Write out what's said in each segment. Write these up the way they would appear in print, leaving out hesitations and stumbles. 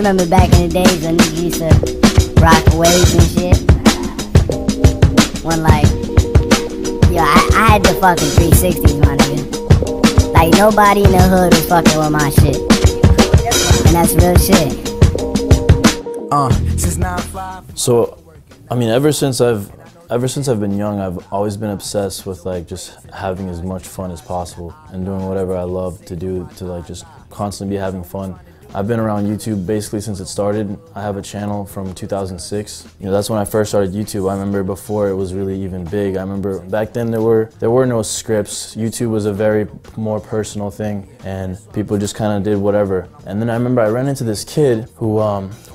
remember back in the days when niggas used to rock waves and shit? When like, yo, I had the fucking 360s, my nigga. Like nobody in the hood was fucking with my shit. And that's real shit. So, I mean, ever since I've been young, I've always been obsessed with like just having as much fun as possible and doing whatever I love to do to like just constantly be having fun. I've been around YouTube basically since it started. I have a channel from 2006. You know, that's when I first started YouTube. I remember before it was really even big. I remember back then there were no scripts. YouTube was a very more personal thing and people just kind of did whatever. And then I remember I ran into this kid who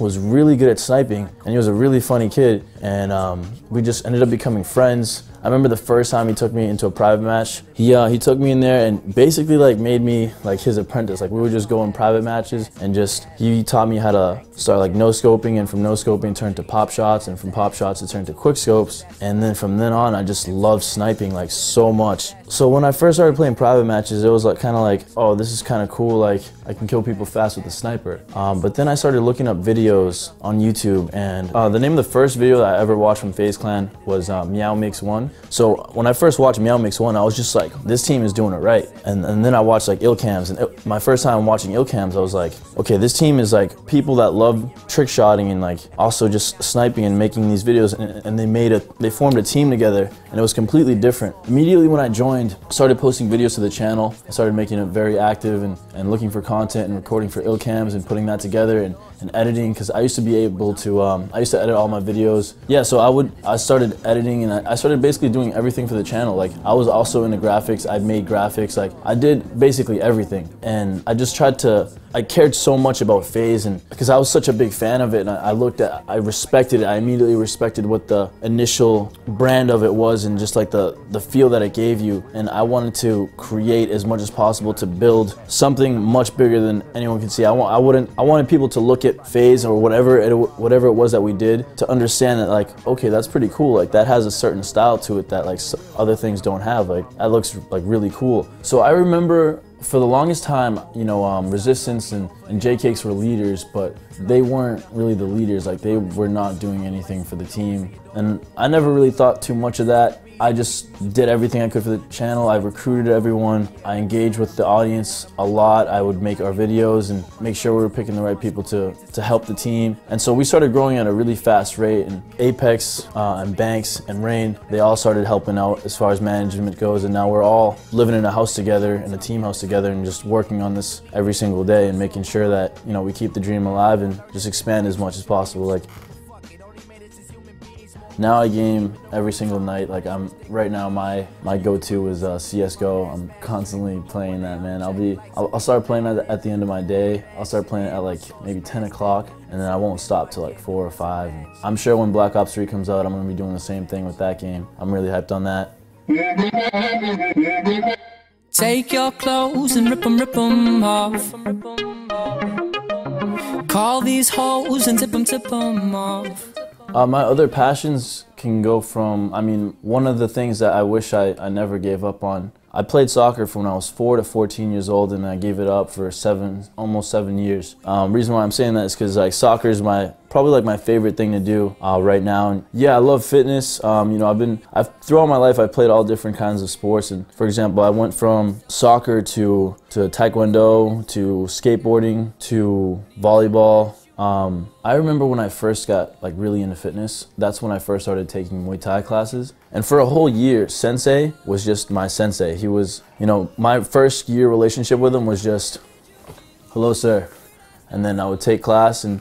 was really good at sniping and he was a really funny kid and we just ended up becoming friends. I remember the first time he took me into a private match. He took me in there and basically like made me like his apprentice. Like we would just go in private matches and just he taught me how to start like no scoping, and from no scoping turn to pop shots, and from pop shots it turned to quick scopes. And then from then on I just loved sniping like so much. So when I first started playing private matches, it was like kind of like, oh, this is kind of cool, like I can kill people fast with a sniper. But then I started looking up videos on YouTube, and the name of the first video that I ever watched from FaZe Clan was Meow Mix 1. So when I first watched Meow Mix 1, I was just like, this team is doing it right. And then I watched like Ilcams, and my first time watching Ilcams, I was like, okay, this team is like people that love trick shotting and like also just sniping and making these videos, and they formed a team together, and it was completely different. Immediately when I joined, I started posting videos to the channel. I started making it very active and looking for content and recording for Ilcams and putting that together and editing, because I used to be able to, I used to edit all my videos. Yeah, so I started editing, and I started basically doing everything for the channel. Like I was also into graphics, I made graphics, like I did basically everything. And I just tried to, I cared so much about FaZe, and because I was such a big fan of it, and I respected it. I immediately respected what the initial brand of it was and just like the feel that it gave you. And I wanted to create as much as possible to build something much bigger than anyone can see. I wanted people to look at FaZe or whatever it was that we did to understand that like, okay, that's pretty cool. Like that has a certain style to it that like other things don't have. Like that looks like really cool. So I remember for the longest time, you know, Resistance and J-Cakes were leaders, but they weren't really the leaders. Like they were not doing anything for the team. And I never really thought too much of that. I just did everything I could for the channel. I recruited everyone. I engaged with the audience a lot. I would make our videos and make sure we were picking the right people to help the team. And so we started growing at a really fast rate, and Apex and Banks and Rain, they all started helping out as far as management goes, and now we're all living in a house together, in a team house together, and just working on this every single day and making sure that, you know, we keep the dream alive and just expand as much as possible. Like, now I game every single night. Like right now my go-to is CSGO. I'm constantly playing that, man. I'll start playing that at the end of my day. I'll start playing it at like maybe 10 o'clock, and then I won't stop till like 4 or 5. I'm sure when Black Ops 3 comes out, I'm gonna be doing the same thing with that game. I'm really hyped on that. Take your clothes and rip them off. Call these hoes and tip them off. My other passions can go from, I mean, one of the things that I wish I never gave up on. I played soccer from when I was 4 to 14 years old, and I gave it up for almost 7 years. Reason why I'm saying that is because like soccer is probably like my favorite thing to do right now. And yeah, I love fitness. You know, throughout my life I've played all different kinds of sports. And for example, I went from soccer to taekwondo, to skateboarding, to volleyball. I remember when I first got like really into fitness, that's when I first started taking Muay Thai classes. And for a whole year, Sensei was just my sensei. He was, you know, my first year relationship with him was just, hello sir. And then I would take class and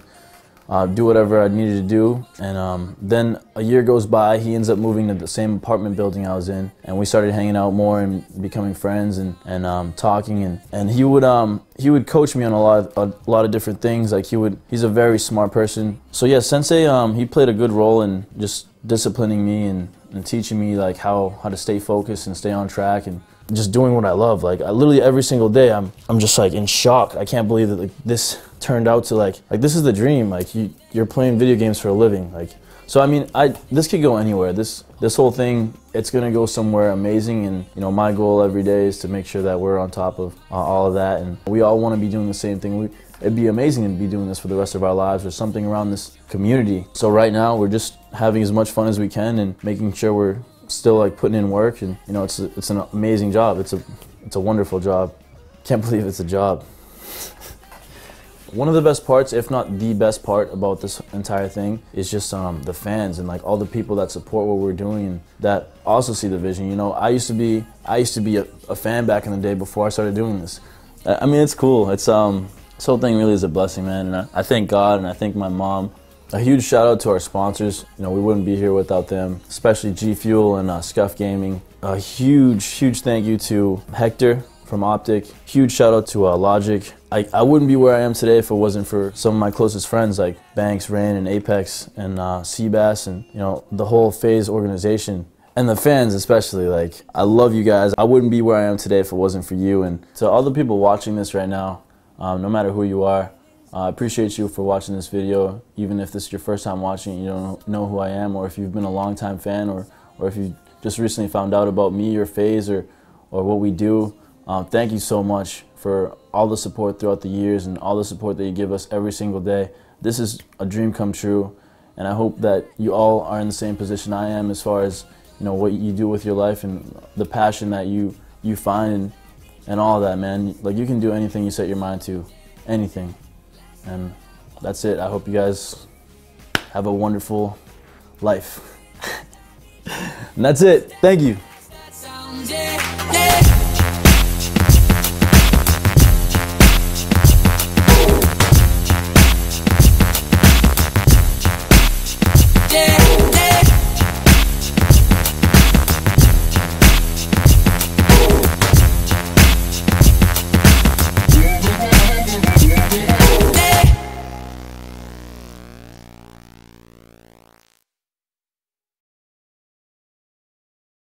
do whatever I needed to do. And then a year goes by, he ends up moving to the same apartment building I was in, and we started hanging out more and becoming friends and talking, and he would coach me on a lot of different things. Like he's a very smart person. So yeah, Sensei, he played a good role in just disciplining me and teaching me like how to stay focused and stay on track and just doing what I love. Like literally every single day I'm just like in shock. I can't believe that like this turned out to like this is the dream. Like you're playing video games for a living. Like, so I mean, this could go anywhere. This whole thing, it's gonna go somewhere amazing. And you know, my goal every day is to make sure that we're on top of all of that, and we all want to be doing the same thing. it'd be amazing to be doing this for the rest of our lives or something around this community. So right now we're just having as much fun as we can and making sure we're still like putting in work, and you know, it's an amazing job. It's a wonderful job. Can't believe it's a job. One of the best parts, if not the best part about this entire thing, is just the fans and like all the people that support what we're doing and that also see the vision. You know, I used to be a fan back in the day before I started doing this. I mean, it's cool. It's this whole thing really is a blessing, man. And I thank God and I thank my mom. A huge shout out to our sponsors. You know, we wouldn't be here without them, especially GFUEL and Scuff Gaming. A huge thank you to Hector from Optic. Huge shout out to Logic. I wouldn't be where I am today if it wasn't for some of my closest friends like Banks, Rain, and Apex, and Seabass, and you know, the whole FaZe organization. And the fans especially. Like, I love you guys. I wouldn't be where I am today if it wasn't for you. And to all the people watching this right now, no matter who you are, I appreciate you for watching this video. Even if this is your first time watching, you don't know who I am, or if you've been a long time fan, or if you just recently found out about me or FaZe or what we do. Thank you so much for all the support throughout the years and all the support that you give us every single day. This is a dream come true, and I hope that you all are in the same position I am as far as, you know, what you do with your life and the passion that you find and all that, man. Like, you can do anything you set your mind to, anything. And that's it. I hope you guys have a wonderful life. And that's it. Thank you.